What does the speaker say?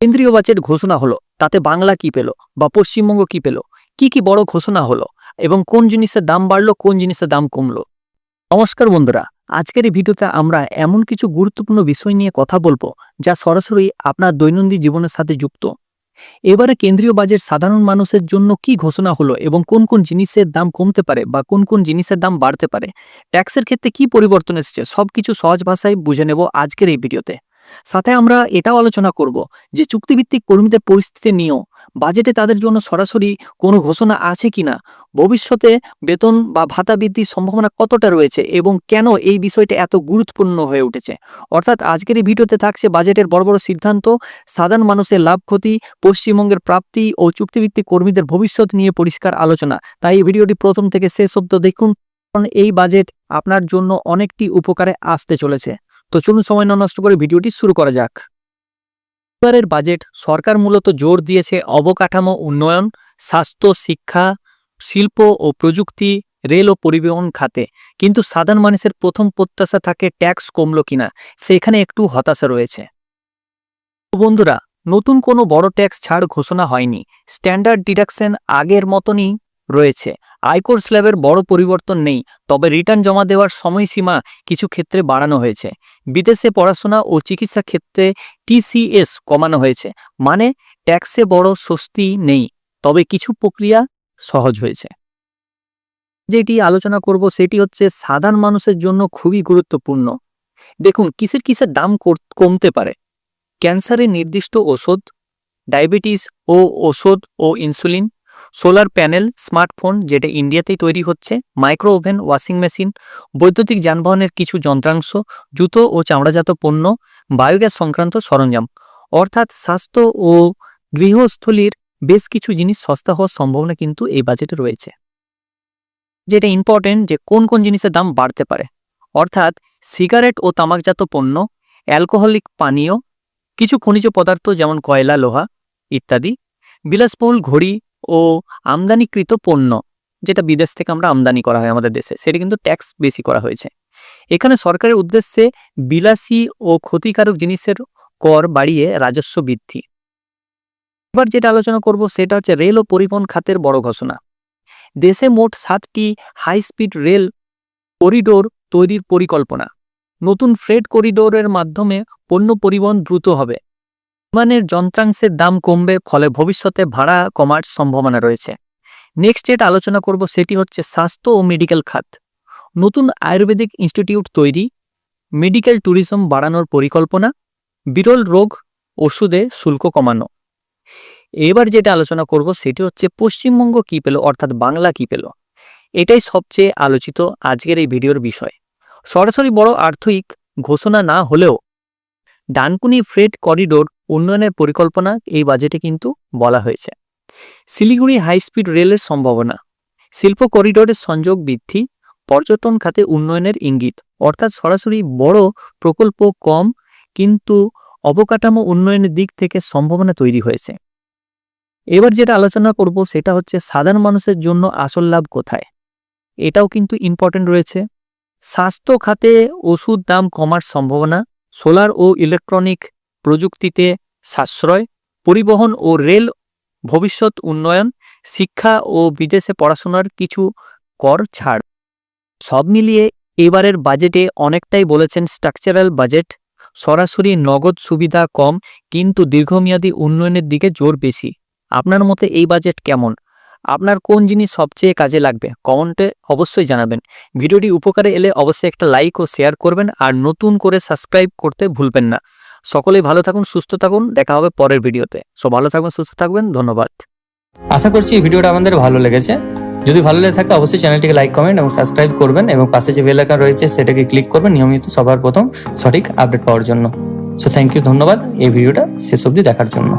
কেন্দ্রীয় বাজেট ঘোষণা হলো, তাতে বাংলা কি পেল বা পশ্চিমবঙ্গ কি পেল, কি বড় ঘোষণা হলো এবং কোন জিনিসের দাম বাড়লো, কোন জিনিসের দাম কমলো। নমস্কার বন্ধুরা, আজকের এই ভিডিওতে আমরা এমন কিছু গুরুত্বপূর্ণ বিষয় নিয়ে কথা বলবো যা সরাসরি আপনার দৈনন্দিন জীবনের সাথে যুক্ত। এবারে কেন্দ্রীয় বাজেট সাধারণ মানুষের জন্য কি ঘোষণা হলো এবং কোন কোন জিনিসের দাম কমতে পারে বা কোন কোন জিনিসের দাম বাড়তে পারে, ট্যাক্সের ক্ষেত্রে কি পরিবর্তন এসেছে, সবকিছু সহজ ভাষায় বুঝে নেব আজকের এই ভিডিওতে। সাথে আমরা এটাও আলোচনা করব যে চুক্তিভিত্তিক কর্মীদের পরিস্থিতি নিয়েও বাজেটে তাদের জন্য সরাসরি কোনো ঘোষণা আছে কিনা, ভবিষ্যতে বেতন বা ভাতা বৃদ্ধির সম্ভাবনা কতটা রয়েছে এবং কেন এই বিষয়টা এত গুরুত্বপূর্ণ হয়ে উঠেছে। অর্থাৎ আজকের এই ভিডিওতে থাকছে বাজেটের বড় বড় সিদ্ধান্ত, সাধারণ মানুষের লাভ ক্ষতি, পশ্চিমবঙ্গের প্রাপ্তি ও চুক্তিভিত্তিক কর্মীদের ভবিষ্যৎ নিয়ে পরিষ্কার আলোচনা। তাই এই ভিডিওটি প্রথম থেকে শেষ অবধি দেখুন, কারণ এই বাজেট আপনার জন্য অনেকটি উপকারে আসতে চলেছে। তো চলুন সময় না নষ্ট করে ভিডিওটি শুরু করা যাক। এবারের বাজেট সরকার মূলত জোর দিয়েছে অবকাঠামো উন্নয়ন, স্বাস্থ্য, শিক্ষা, শিল্প ও প্রযুক্তি, রেল ও পরিবহন খাতে। কিন্তু সাধারণ মানুষের প্রথম প্রত্যাশা থাকে ট্যাক্স কমলো কিনা, সেখানে একটু হতাশা রয়েছে। বন্ধুরা, নতুন কোনো বড় ট্যাক্স ছাড় ঘোষণা হয়নি, স্ট্যান্ডার্ড ডিডাকশন আগের মতনই রয়েছে। আয়কর স্ল্যাবের বড় পরিবর্তন নেই, তবে রিটার্ন জমা দেওয়ার সময়সীমা কিছু ক্ষেত্রে বাড়ানো হয়েছে। বিদেশে পড়াশোনা ও চিকিৎসা ক্ষেত্রে TCS কমানো হয়েছে, মানে ট্যাক্সে বড় স্বস্তি নেই, তবে কিছু প্রক্রিয়া সহজ হয়েছে। যেটি আলোচনা করব সেটি হচ্ছে সাধারণ মানুষের জন্য খুবই গুরুত্বপূর্ণ। দেখুন কিসের দাম কমতে পারে। ক্যান্সারের নির্দিষ্ট ওষুধ, ডায়াবেটিস ও ওষুধ ও ইনসুলিন, সোলার প্যানেল, স্মার্টফোন যেটা ইন্ডিয়াতেই তৈরি হচ্ছে, মাইক্রো ওভেন, ওয়াশিং মেশিন, বৈদ্যুতিক যানবাহনের কিছু যন্ত্রাংশ, জুতো ও চামড়াজাত পণ্য, বায়োগ্যাস সংক্রান্ত সরঞ্জাম। অর্থাৎ স্বাস্থ্য ও গৃহস্থলীর বেশ কিছু জিনিস সস্তা হওয়ার সম্ভাবনা কিন্তু এই বাজেটে রয়েছে। যেটা ইম্পর্টেন্ট যে কোন কোন জিনিসের দাম বাড়তে পারে, অর্থাৎ সিগারেট ও তামাকজাত পণ্য, অ্যালকোহলিক পানীয়, কিছু খনিজ পদার্থ যেমন কয়লা, লোহা ইত্যাদি, বিলাসবহুল ঘড়ি ও আমদানিকৃত পণ্য যেটা বিদেশ থেকে আমরা আমদানি করা হয় আমাদের দেশে, সেটা কিন্তু ট্যাক্স বেশি করা হয়েছে। এখানে সরকারের উদ্দেশ্যে বিলাসী ও ক্ষতিকারক জিনিসের কর বাড়িয়ে রাজস্ব বৃদ্ধি। এবার যেটা আলোচনা করব সেটা হচ্ছে রেল ও পরিবহন খাতের বড় ঘোষণা। দেশে মোট 7টি হাই স্পিড রেল করিডোর তৈরির পরিকল্পনা। নতুন ফ্রেট করিডোরের মাধ্যমে পণ্য পরিবহন দ্রুত হবে। বিমানের যন্ত্রাংশের দাম কমবে, ফলে ভবিষ্যতে ভাড়া কমার সম্ভাবনা রয়েছে। নেক্সট যেটা আলোচনা করব সেটি হচ্ছে স্বাস্থ্য ও মেডিকেল খাত। নতুন আয়ুর্বেদিক ইনস্টিটিউট তৈরি, মেডিকেল ট্যুরিজম বাড়ানোর পরিকল্পনা, বিরল রোগ ওষুধে শুল্ক কমানো। এবার যেটা আলোচনা করব সেটি হচ্ছে পশ্চিমবঙ্গ কি পেল, অর্থাৎ বাংলা কি পেল। এটাই সবচেয়ে আলোচিত আজকের এই ভিডিওর বিষয়। সরাসরি বড় আর্থিক ঘোষণা না হলেও ডানকুনি ফ্রেট করিডোর উন্নয়নের পরিকল্পনা এই বাজেটে কিন্তু বলা হয়েছে। শিলিগুড়ি হাইস্পিড রেলের সম্ভাবনা, শিল্প করিডোরের সংযোগ বৃদ্ধি, পর্যটন খাতে উন্নয়নের ইঙ্গিত। অর্থাৎ সরাসরি বড় প্রকল্প কম, কিন্তু অবকাঠামো উন্নয়নের দিক থেকে সম্ভাবনা তৈরি হয়েছে। এবার যেটা আলোচনা করব সেটা হচ্ছে সাধারণ মানুষের জন্য আসল লাভ কোথায়, এটাও কিন্তু ইম্পর্টেন্ট রয়েছে। স্বাস্থ্য খাতে ওষুধ দাম কমার সম্ভাবনা, সোলার ও ইলেকট্রনিক প্রযুক্তিতে সাশ্রয়, পরিবহন ও রেল ভবিষ্যৎ উন্নয়ন, শিক্ষা ও বিদেশে পড়াশোনার কিছু কর ছাড়। সব মিলিয়ে এবারের বাজেটে অনেকটাই বলেছেন স্ট্রাকচারাল বাজেট। সরাসরি নগদ সুবিধা কম, কিন্তু দীর্ঘমেয়াদী উন্নয়নের দিকে জোর বেশি। আপনার মতে এই বাজেট কেমন? আপনার কোন জিনিস সবচেয়ে কাজে লাগবে কমেন্টে অবশ্যই জানাবেন। ভিডিওটি উপকারে এলে অবশ্যই একটা লাইক ও শেয়ার করবেন, আর নতুন করে সাবস্ক্রাইব করতে ভুলবেন না। সকলেই ভালো থাকুন, সুস্থ থাকুন, দেখা হবে পরের ভিডিওতে। সব ভালো থাকবেন, সুস্থ থাকবেন, ধন্যবাদ। আশা করছি এই ভিডিওটা আমাদের ভালো লেগেছে। যদি ভালো লেগে থাকে অবশ্যই চ্যানেলটিকে লাইক, কমেন্ট এবং সাবস্ক্রাইব করবেন, এবং পাশে যে বেল আইকন রয়েছে সেটাকে ক্লিক করবেন নিয়মিত সবার প্রথম সঠিক আপডেট পাওয়ার জন্য। সো থ্যাংক ইউ, ধন্যবাদ এই ভিডিওটা শেষ অবধি দেখার জন্য।